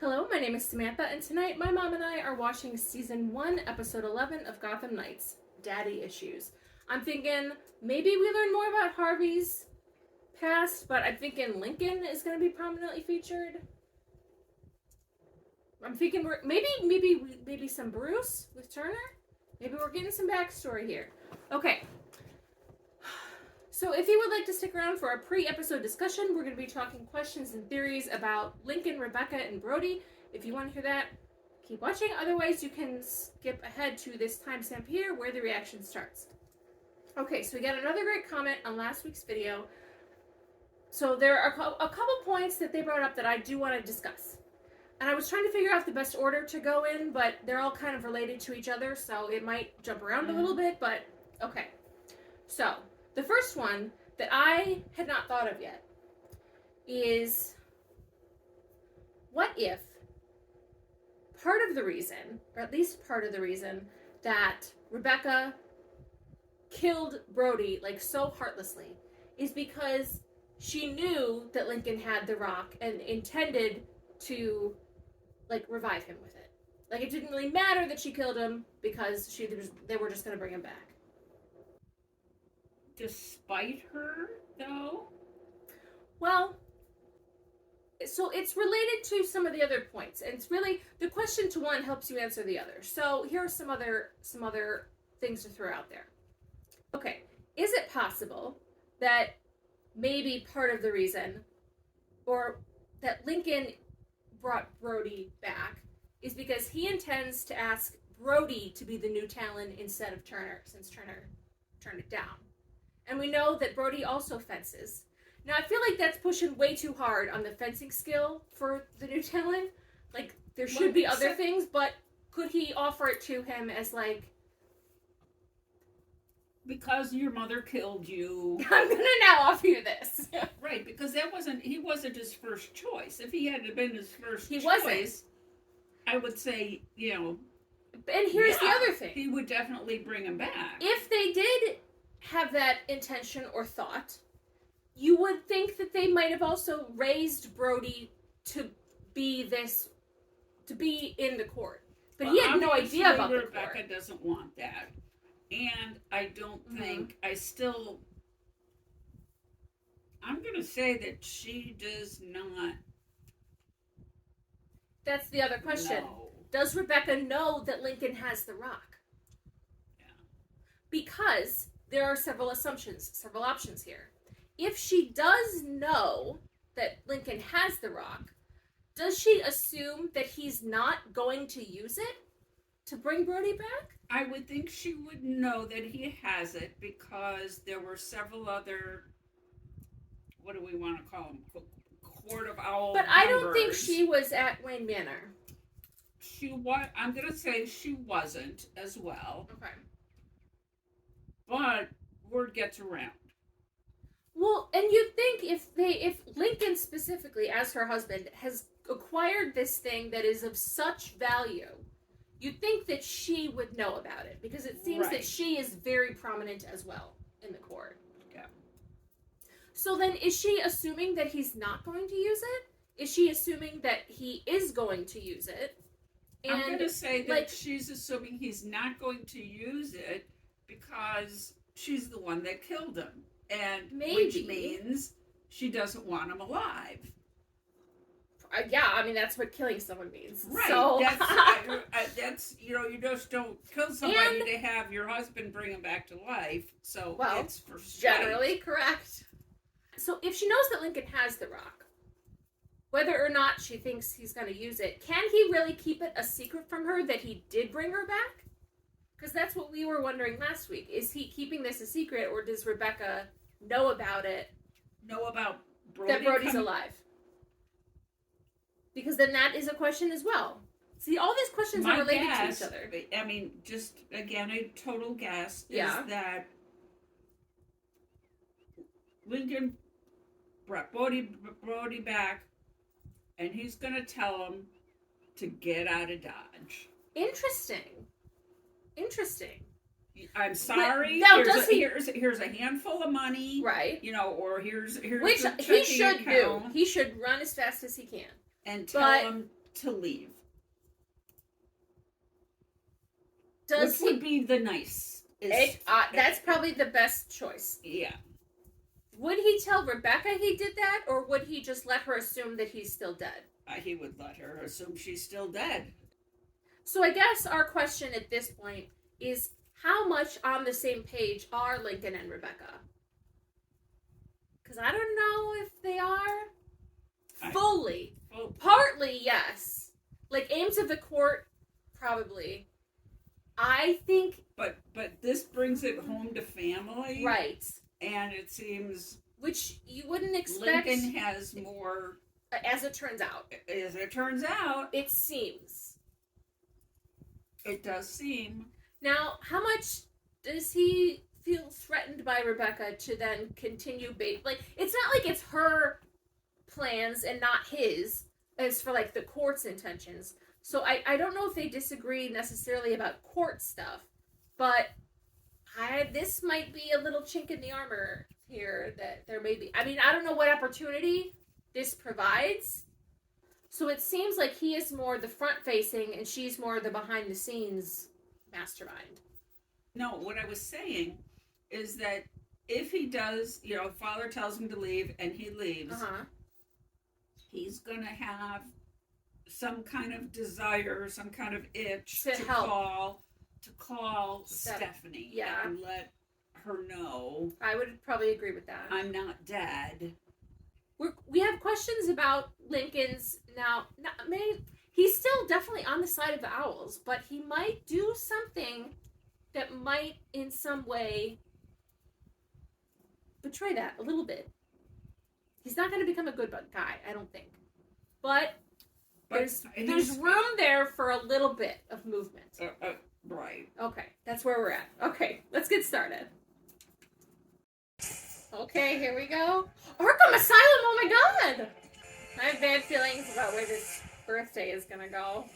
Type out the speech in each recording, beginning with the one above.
Hello, my name is Samantha, and tonight my mom and I are watching Season 1, Episode 11 of Gotham Knights, Daddy Issues. I'm thinking maybe we learn more about Harvey's past, but I'm thinking Lincoln is going to be prominently featured. I'm thinking maybe some Bruce with Turner? Maybe we're getting some backstory here. Okay. So if you would like to stick around for our pre-episode discussion, we're going to be talking questions and theories about Lincoln, Rebecca, and Brody. If you want to hear that, keep watching. Otherwise, you can skip ahead to this timestamp here where the reaction starts. Okay, so we got another great comment on last week's video. So there are a couple points that they brought up that I do want to discuss. And I was trying to figure out the best order to go in, but they're all kind of related to each other, so it might jump around a little bit, but okay. So, the first one that I had not thought of yet is, what if part of the reason, or at least part of the reason, that Rebecca killed Brody like so heartlessly is because she knew that Lincoln had the rock and intended to like revive him with it. Like it didn't really matter that she killed him because they were just going to bring him back. Despite her, though? Well, so it's related to some of the other points, and it's really the question to one helps you answer the other. So here are some other things to throw out there. Okay, is it possible that maybe part of the reason, or that Lincoln brought Brody back, is because he intends to ask Brody to be the new Talon instead of Turner, since Turner turned it down. And we know that Brody also fences. Now, I feel like that's pushing way too hard on the fencing skill for the new Talon. Like, there should be other things, but could he offer it to him as, like... Because your mother killed you. I'm gonna now offer you this. Right, because he wasn't his first choice. If he had been his first choice, wasn't. I would say, And here's the other thing. He would definitely bring him back. If they did have that intention or thought, you would think that they might have also raised Brody to be in the court. But he had no idea about the court. Rebecca doesn't want that. And I don't think, I'm going to say that she does not. That's the other question. No. Does Rebecca know that Lincoln has the rock? Yeah. Because there are several options here. If she does know that Lincoln has the rock, does she assume that he's not going to use it to bring Brody back? I would think she would know that he has it because there were several other, what do we want to call them, Court of Owl But members. I don't think she was at Wayne Manor. I'm going to say she wasn't as well. Okay. But word gets around. Well, and you'd think if Lincoln specifically, as her husband, has acquired this thing that is of such value, you'd think that she would know about it, because it seems that she is very prominent as well in the court. Yeah. So then, is she assuming that he's not going to use it? Is she assuming that he is going to use it? And I'm going to say that she's assuming he's not going to use it because she's the one that killed him. And which means she doesn't want him alive. Yeah, I mean, that's what killing someone means. Right. So... that's, you just don't kill somebody to have your husband bring him back to life. So it's for spite. Generally correct. So if she knows that Lincoln has the rock, whether or not she thinks he's going to use it, can he really keep it a secret from her that he did bring her back? Because that's what we were wondering last week. Is he keeping this a secret, or does Rebecca know about it? Know about Brody? That Brody's alive. Because then that is a question as well. See, all these questions are related to each other. I mean, just, again, a total guess is that Lincoln brought Brody back, and he's going to tell him to get out of Dodge. Interesting. I'm sorry. Now, here's a handful of money, right? Or here's which the he should account, do. He should run as fast as he can and tell him to leave. Which would be the nice? That's probably the best choice. Yeah. Would he tell Rebecca he did that, or would he just let her assume that he's still dead? He would let her assume she's still dead. So I guess our question at this point is, how much on the same page are Lincoln and Rebecca? Because I don't know if they are fully. Partly, yes. Like, aims of the court, probably. I think... But this brings it home to family. Right. And it seems... Which you wouldn't expect... Lincoln has more... As it turns out. As it turns out. It seems. It does seem. Now, how much does he feel threatened by Rebecca to then continue like, it's not like it's her plans and not his as for like the court's intentions. So I don't know if they disagree necessarily about court stuff, but this might be a little chink in the armor here that there may be. I mean, I don't know what opportunity this provides. So it seems like he is more the front facing and she's more the behind the scenes mastermind. No, what I was saying is that if he does, father tells him to leave and he leaves, he's going to have some kind of desire, some kind of itch to call Stephanie and let her know. I would probably agree with that. I'm not dead. We have questions about Lincoln's now. He's still definitely on the side of the Owls, but he might do something that might, in some way, betray that a little bit. He's not going to become a good guy, I don't think. But there's room there for a little bit of movement. Right. Okay, that's where we're at. Okay, let's get started. Okay, here we go. Arkham Asylum, oh my god! I have bad feelings about where this birthday is gonna go.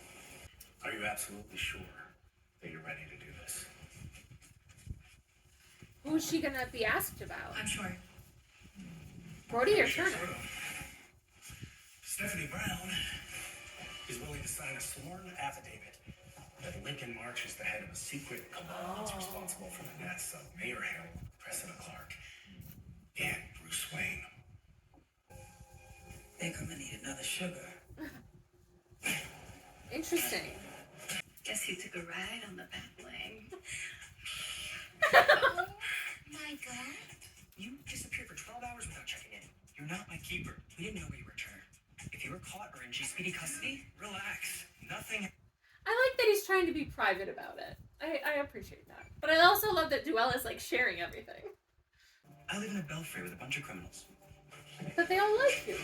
Are you absolutely sure that you're ready to do this? Who's she gonna be asked about? I'm sure. Brody or Turner? Stephanie Brown is willing to sign a sworn affidavit that Lincoln March is the head of a secret cabal that's responsible for the deaths of Mayor Hill, Cressida Clark, and Bruce Wayne. They're gonna need another sugar. Interesting. Guess he took a ride on the Batwing. Oh my god. You disappeared for 12 hours without checking in. You're not my keeper. We didn't know where you returned. If you were caught or in G-Speedy custody, Relax. Nothing. I like that he's trying to be private about it. I appreciate that. But I also love that Duell is like sharing everything. I live in a belfry with a bunch of criminals. But they all like you.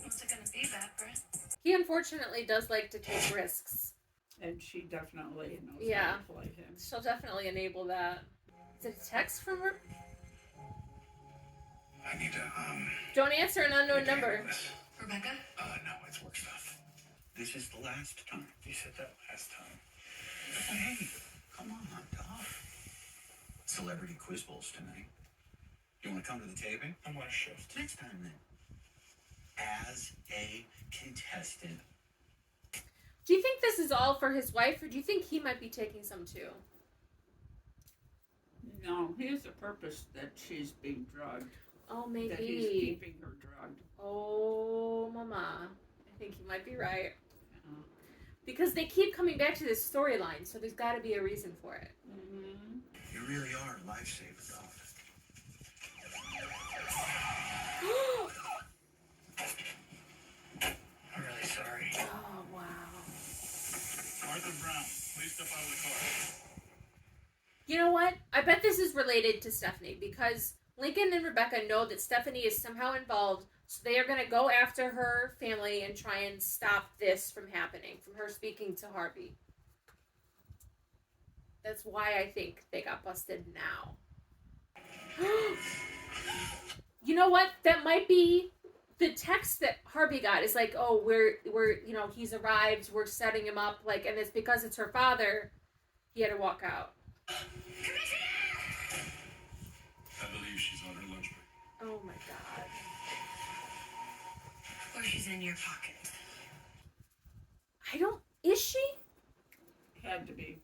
What's it gonna be, Batbird? He unfortunately does like to take risks. And she definitely knows how to play him. She'll definitely enable that. Is it a text from her? I need to, Don't answer an unknown number. Rebecca? No, it's work stuff. This is the last time. You said that last time. Hey, come on, Doc. Celebrity quiz bowls tonight. You want to come to the taping? I'm on a shift. Next time, then. As a contestant. Do you think this is all for his wife, or do you think he might be taking some too? No, he has a purpose that she's being drugged. Oh, maybe. That he's keeping her drugged. Oh, mama. I think you might be right. Because they keep coming back to this storyline, so there's got to be a reason for it. Mm-hmm. You really are a lifesaver, Doc. I'm really sorry. Oh, wow. Arthur Brown, please step out of the car. You know what? I bet this is related to Stephanie, because Lincoln and Rebecca know that Stephanie is somehow involved, so they are going to go after her family and try and stop this from happening, from her speaking to Harvey. That's why I think they got busted now. You know what? That might be the text that Harvey got. Is like, oh, we're he's arrived, we're setting him up, like, and it's because it's her father, he had to walk out. I believe she's on her lunch break. Oh my god. Or she's in your pocket. Is she? Had to be.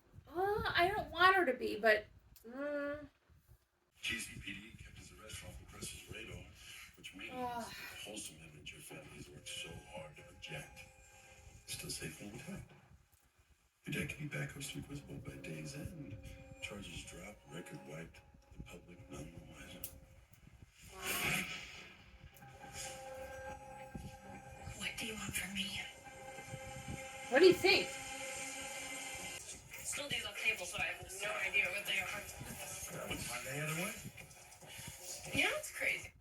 I don't want her to be, but. GCPD kept his arrest off the press's radar, which means the wholesome image your family's worked so hard to project is still safe and intact. Your dad could be back hosting Quizbowl by day's end. Charges dropped, record wiped, the public none the wiser. What do you want from me? What do you think? Still these on table, so I have no idea what they are. That wouldn't find any other way. You know, it's crazy.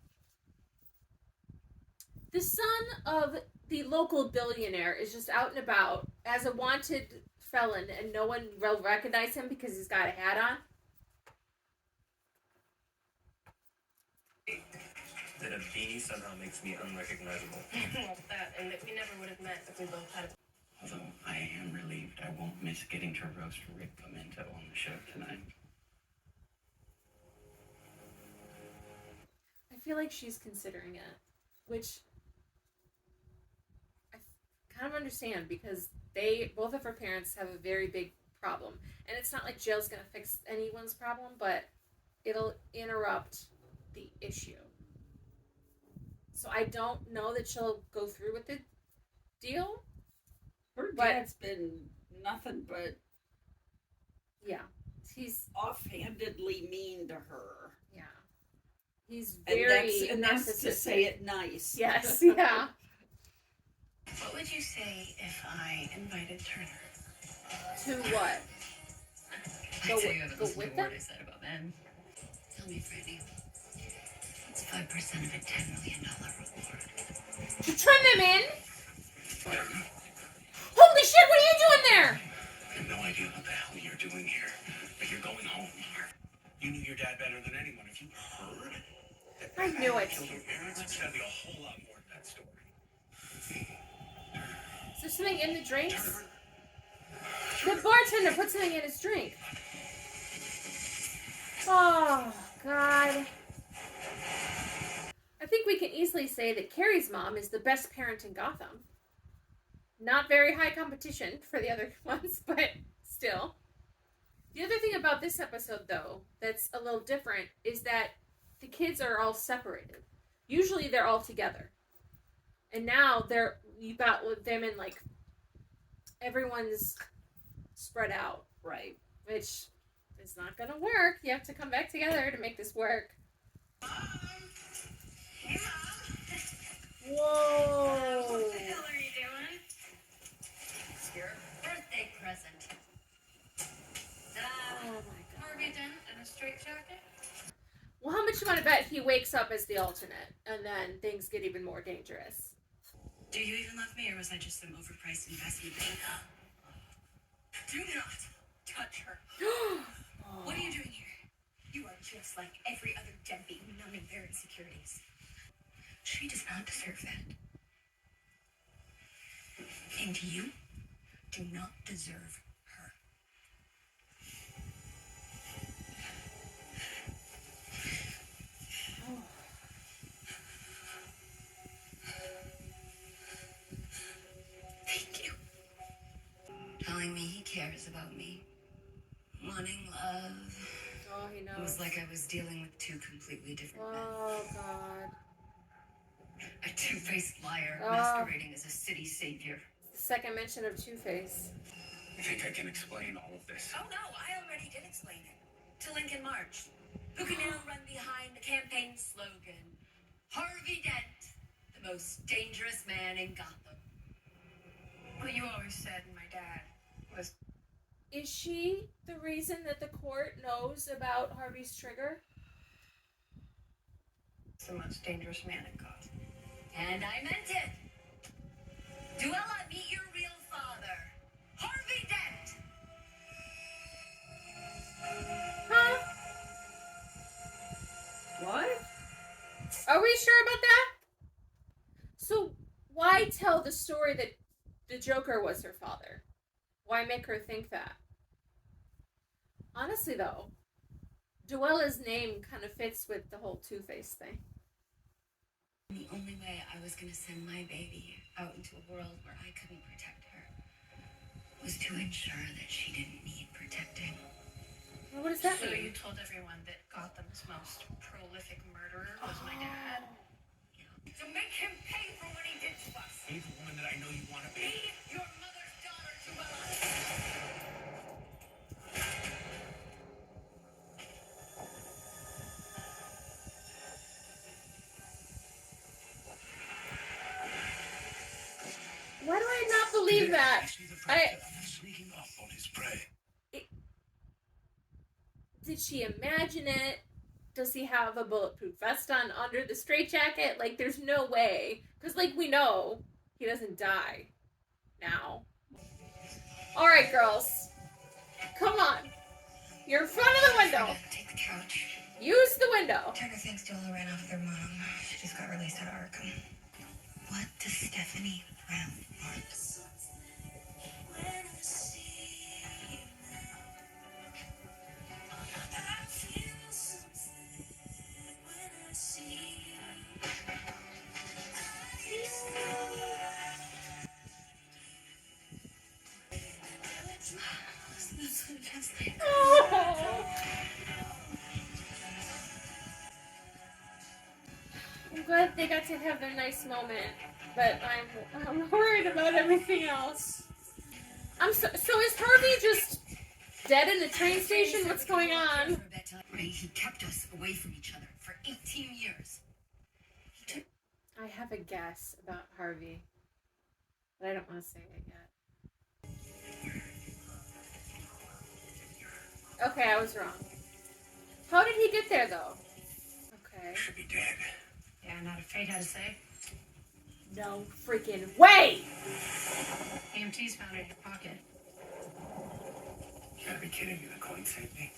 The son of the local billionaire is just out and about as a wanted felon, and no one will recognize him because he's got a hat on. That a beanie somehow makes me unrecognizable. Well, that, and that we never would have met if we both had. Although I am relieved I won't miss getting to roast Rick Pimento on the show tonight. I feel like she's considering it, which I kind of understand because both of her parents have a very big problem. And it's not like jail's going to fix anyone's problem, but it'll interrupt the issue. So I don't know that she'll go through with the deal. Her dad's been nothing but he's offhandedly mean to her. Yeah. He's very and that's to say it nice. Yes, yeah. What would you say if I invited Turner? To what? I'd say you haven't Go listened with to them? what I said about them. Tell me, Franny. It's 5% of a $10 million reward. To turn them in? Holy shit, what are you doing there? I have no idea what the hell you're doing here, but you're going home, Mark. You knew your dad better than anyone. If you heard that I knew it. killed your parents, it's gotta be a whole lot more than that story. Is there something in the drinks? The bartender put something in his drink. Oh, God. I think we can easily say that Carrie's mom is the best parent in Gotham. Not very high competition for the other ones, but still. The other thing about this episode, though, that's a little different is that the kids are all separated. Usually they're all together. And now you got them in, like, everyone's spread out. Right. Which is not going to work. You have to come back together to make this work. Hey, Mom. Whoa. What the hell are you doing? It's your birthday present. Ta-da! Oh, my God. Harvey Dent in a straitjacket? Well, how much you want to bet he wakes up as the alternate and then things get even more dangerous? Do you even love me, or was I just some overpriced investment bank? Do not touch her. What are you doing here? You are just like every other deadbeat numbing their insecurities. She does not deserve that. And you do not deserve her. Thank you. Telling me he cares about me. Wanting love. Oh, he It knows. was like I was dealing with two completely different men. Oh, God. A two-faced liar Oh. masquerading as a city savior. The second mention of Two-Face. I think I can explain all of this. Oh no, I already did explain it. To Lincoln March, who can now run behind the campaign slogan, Harvey Dent, the most dangerous man in Gotham. What you always said, my dad, was... Is she the reason that the court knows about Harvey's trigger? the most dangerous man in Gotham. And I meant it. Duella, meet your real father, Harvey Dent. Huh? What? Are we sure about that? So why tell the story that the Joker was her father? Why make her think that? Honestly, though, Duella's name kind of fits with the whole Two-Face thing. The only way I was going to send my baby out into a world where I couldn't protect her was to ensure that she didn't need protecting. Well, what does that So you mean? told everyone that Gotham's most prolific murderer was my dad? To make him pay for what he did to us. Be the woman that I know you want to Be be. your mother's daughter to us. Why do I not believe that? Sneaking up on his prey. Did she imagine it? Does he have a bulletproof vest on under the straitjacket? Like, there's no way. Because, like, we know he doesn't die now. Alright, girls. Come on. You're in front of the window. Take the couch. Use the window. Turner thinks Jola ran off with her mom. She just got released out of Arkham. What does Stephanie Brown want? Oh. I'm glad they got to have their nice moment, but I'm worried about everything else. So is Harvey just dead in the train station? What's going on? He kept us away from each other for 18 years. I have a guess about Harvey, but I don't want to say it yet. Okay, I was wrong. How did he get there, though? Okay. Should be dead. Yeah, not a fate, had to say. No freaking way! EMT's found it in your pocket. You gotta be kidding me. The coin saved me.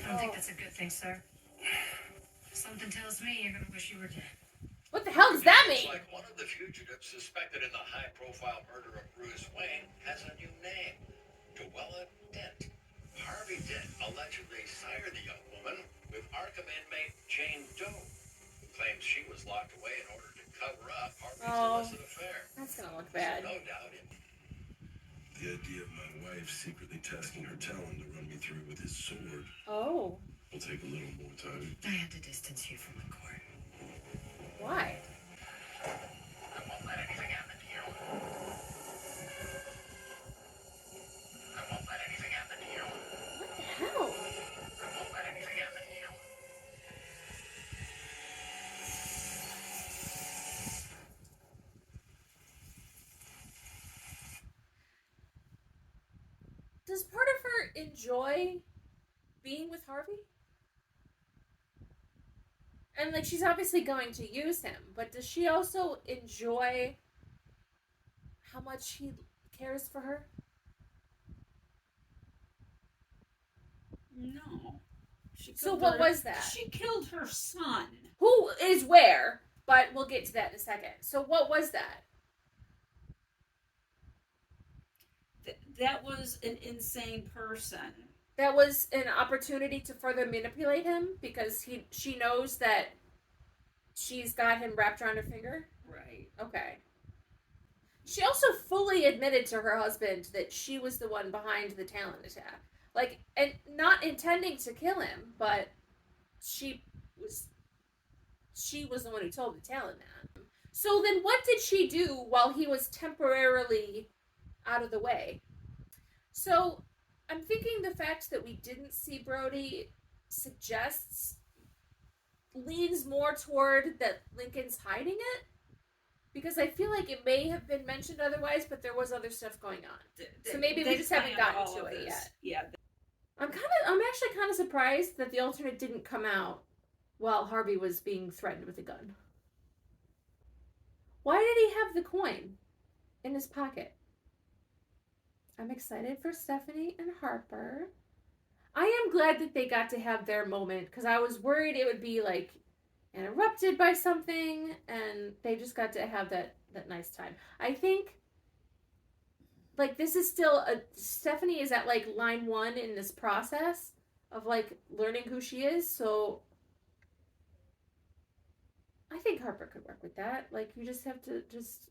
I don't think that's a good thing, sir. Something tells me you're gonna wish you were dead. What the hell does that Looks mean? like one of the fugitives suspected in the high-profile murder of Bruce Wayne has a new name, Joella Dent. Harvey Dent allegedly sired the young woman with Arkham inmate Jane Doe, who claims she was locked away in order to cover up Harvey's illicit affair. That's gonna look bad. No doubt it. The idea of my wife secretly testing her talent to run me through with his sword Oh. will take a little more time. I had to distance you from the court. Why? I won't let anything happen to you. I won't let anything happen to you. What the hell? I won't let anything happen to you. Does part of her enjoy being with Harvey? And, like, she's obviously going to use him, but does she also enjoy how much he cares for her? No. So what was that? She killed her son. Who is where? But we'll get to that in a second. So what was that? That was an insane person. That was an opportunity to further manipulate him because she knows that she's got him wrapped around her finger? Right. Okay. She also fully admitted to her husband that she was the one behind the talent attack. Like, and not intending to kill him, but she was the one who told the talent that. So then what did she do while he was temporarily out of the way? So I'm thinking the fact that we didn't see Brody leans more toward that Lincoln's hiding it. Because I feel like it may have been mentioned otherwise, but there was other stuff going on. So maybe we just haven't gotten to it yet. Yeah. I'm actually kind of surprised that the alternate didn't come out while Harvey was being threatened with a gun. Why did he have the coin in his pocket? I'm excited for Stephanie and Harper. I am glad that they got to have their moment because I was worried it would be like interrupted by something, and they just got to have that nice time. I think like this is still Stephanie is at like line 1 in this process of like learning who she is, so I think Harper could work with that. Like, you just have to just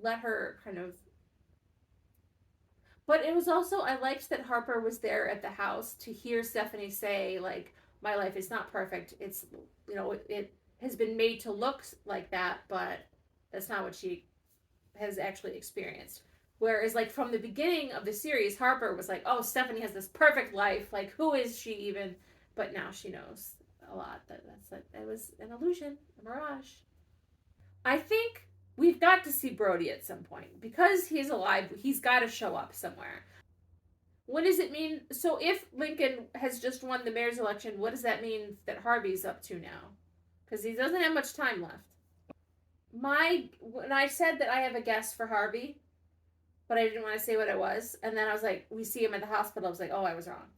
let her kind of But it was also, I liked that Harper was there at the house to hear Stephanie say, like, my life is not perfect. It's, it has been made to look like that, but that's not what she has actually experienced. Whereas, like, from the beginning of the series, Harper was like, oh, Stephanie has this perfect life. Like, who is she even? But now she knows a lot. It was an illusion, a mirage. I think we've got to see Brody at some point. Because he's alive, he's got to show up somewhere. What does it mean? So if Lincoln has just won the mayor's election, what does that mean that Harvey's up to now? Because he doesn't have much time left. When I said that I have a guess for Harvey, but I didn't want to say what it was, and then I was like, we see him at the hospital. I was like, oh, I was wrong.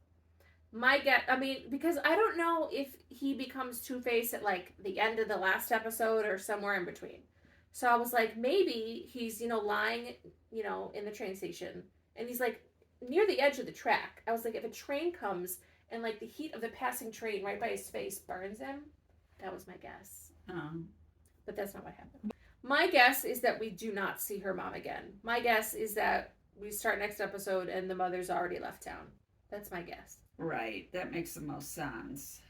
My guess, because I don't know if he becomes Two-Face at like the end of the last episode or somewhere in between. So I was like, maybe he's, lying, in the train station, and he's like near the edge of the track. I was like, if a train comes and like the heat of the passing train right by his face burns him, that was my guess. But that's not what happened. My guess is that we do not see her mom again. My guess is that we start next episode and the mother's already left town. That's my guess. Right. That makes the most sense.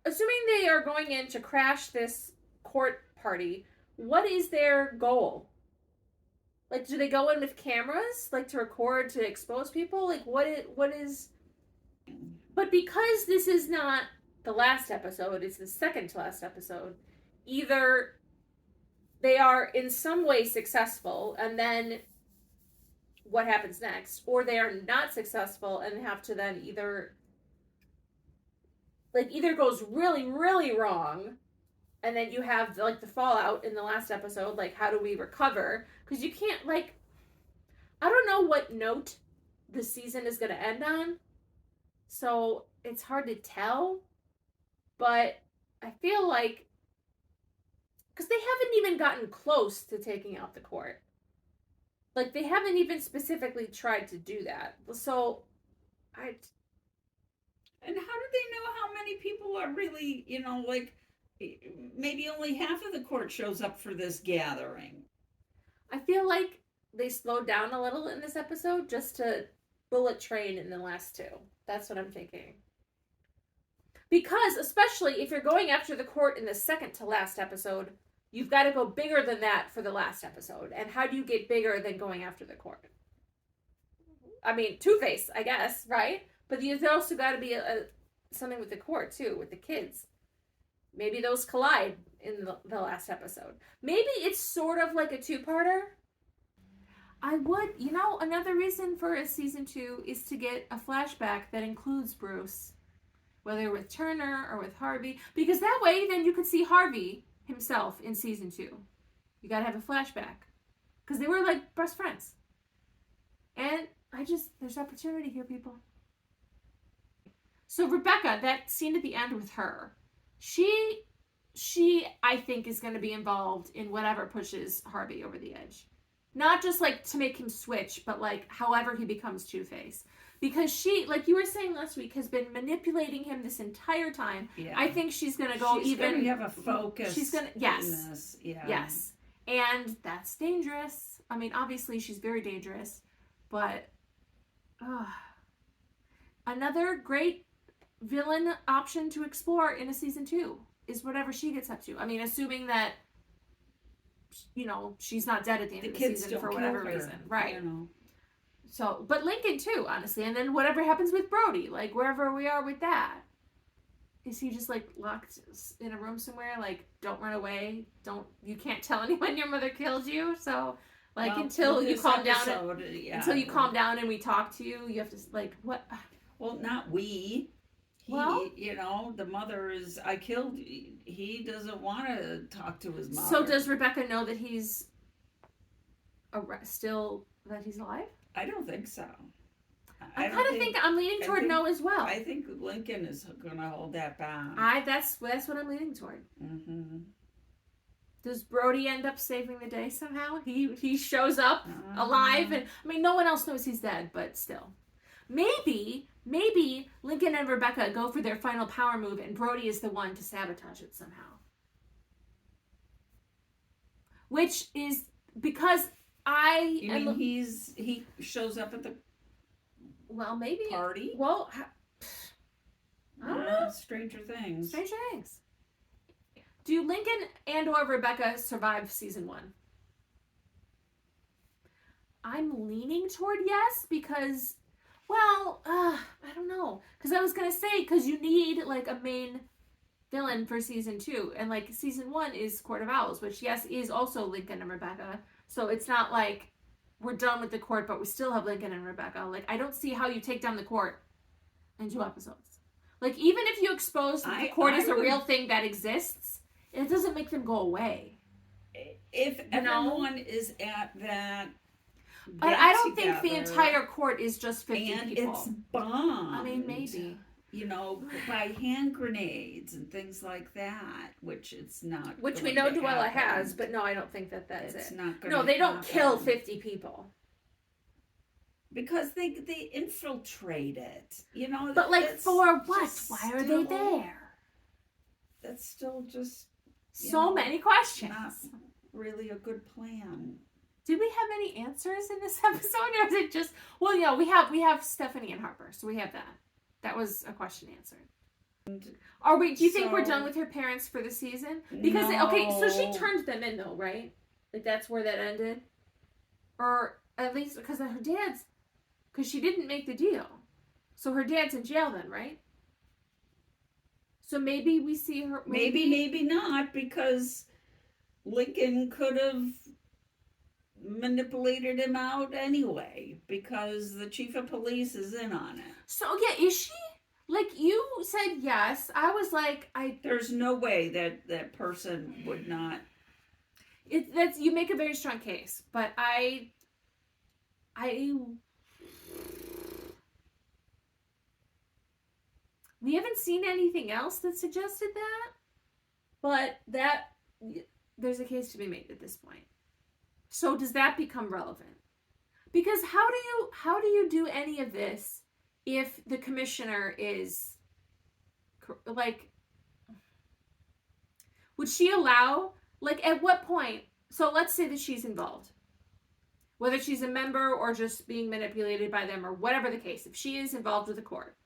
Assuming they are going in to crash this court party, what is their goal? Like, do they go in with cameras, like, to record, to expose people? Like, what is... But because this is not the last episode, it's the second to last episode, either they are in some way successful, and then what happens next, or they are not successful and have to then either goes really, really wrong, and then you have like the fallout in the last episode, like how do we recover? Because you can't, I don't know what note the season is going to end on, so it's hard to tell, but I feel like, because they haven't even gotten close to taking out the court. Like, they haven't even specifically tried to do that. So, And how do they know how many people are really, maybe only half of the court shows up for this gathering? I feel like they slowed down a little in this episode just to bullet train in the last two. That's what I'm thinking. Because, especially if you're going after the court in the second to last episode, you've got to go bigger than that for the last episode. And how do you get bigger than going after the court? Two-Face, I guess, right? But there's also got to be something with the court, too, with the kids. Maybe those collide in the last episode. Maybe it's sort of like a two-parter. Another reason for a season 2 is to get a flashback that includes Bruce. Whether with Turner or with Harvey. Because that way, then you could see Harvey himself in season 2. You gotta have a flashback. Because they were like best friends. And there's opportunity here, people. So Rebecca, that scene at the end with her, she I think is going to be involved in whatever pushes Harvey over the edge. Not just like to make him switch, but like however he becomes Two-Face. Because she, like you were saying last week, has been manipulating him this entire time. Yeah. I think she's going to go she's going to have a focus. She's going to, yes. In this. Yeah. Yes. And that's dangerous. Obviously she's very dangerous. But another great villain option to explore in a season 2 is whatever she gets up to. Assuming that, she's not dead at the end of the season for whatever reason. Right. So, but Lincoln too, honestly. And then whatever happens with Brody, like wherever we are with that. Is he just like locked in a room somewhere? Like, don't run away. You can't tell anyone your mother killed you. So, until you calm down. Until you calm down and we talk to you, you have to, what? Well, not we. The mother is, he doesn't want to talk to his mother. So does Rebecca know that he's alive? I don't think so. I kind of think I'm leaning toward no as well. I think Lincoln is going to hold that back. That's what I'm leaning toward. Mm-hmm. Does Brody end up saving the day somehow? He shows up alive, and no one else knows he's dead, but still. Maybe Lincoln and Rebecca go for their final power move, and Brody is the one to sabotage it somehow. Which is because You mean he shows up at the maybe party? Well, I don't know. Stranger Things. Stranger Things. Do Lincoln and or Rebecca survive season 1? I'm leaning toward yes because, I don't know. Because I was going to say, because you need, like, a main villain for season 2. And, like, season 1 is Court of Owls, which, yes, is also Lincoln and Rebecca. So it's not like we're done with the court, but we still have Lincoln and Rebecca. Like, I don't see how you take down the court in 2 episodes. Like, even if you expose that the court is a real thing that exists, it doesn't make them go away. If everyone is at that, but I don't think the entire court is just 50 and people. It's bombed. I mean, maybe. You know, by hand grenades and things like that, which it's not. Which we know Duella has, but no, I don't think that's it's it. Not no, they don't kill 50 people. Because they infiltrate it, you know. But like for what? Why are they there? That's still just so many questions. Not really a good plan. Did we have any answers in this episode, or is it just? Well, yeah, we have Stephanie and Harper, so we have that. That was a question answered. Are we? Do you think we're done with her parents for the season? Because so she turned them in though, right? Like that's where that ended, or at least because of her dad's. Because she didn't make the deal. So her dad's in jail then, right? So maybe we see her... Maybe not, because Lincoln could have manipulated him out anyway, because the chief of police is in on it. So, yeah, is she? Like, you said yes. I was like, There's no way that person would not... You make a very strong case, but we haven't seen anything else that suggested that, but there's a case to be made at this point. So does that become relevant? Because how do you do any of this if the commissioner is like, would she allow, like at what point? So let's say that she's involved, whether she's a member or just being manipulated by them or whatever the case, if she is involved with the court.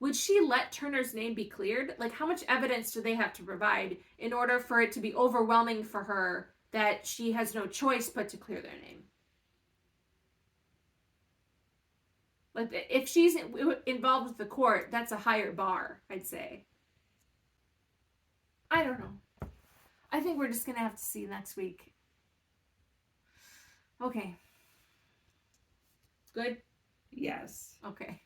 Would she let Turner's name be cleared? Like, how much evidence do they have to provide in order for it to be overwhelming for her that she has no choice but to clear their name? Like, if she's involved with the court, that's a higher bar, I'd say. I don't know. I think we're just going to have to see next week. Okay. Good? Yes. Okay.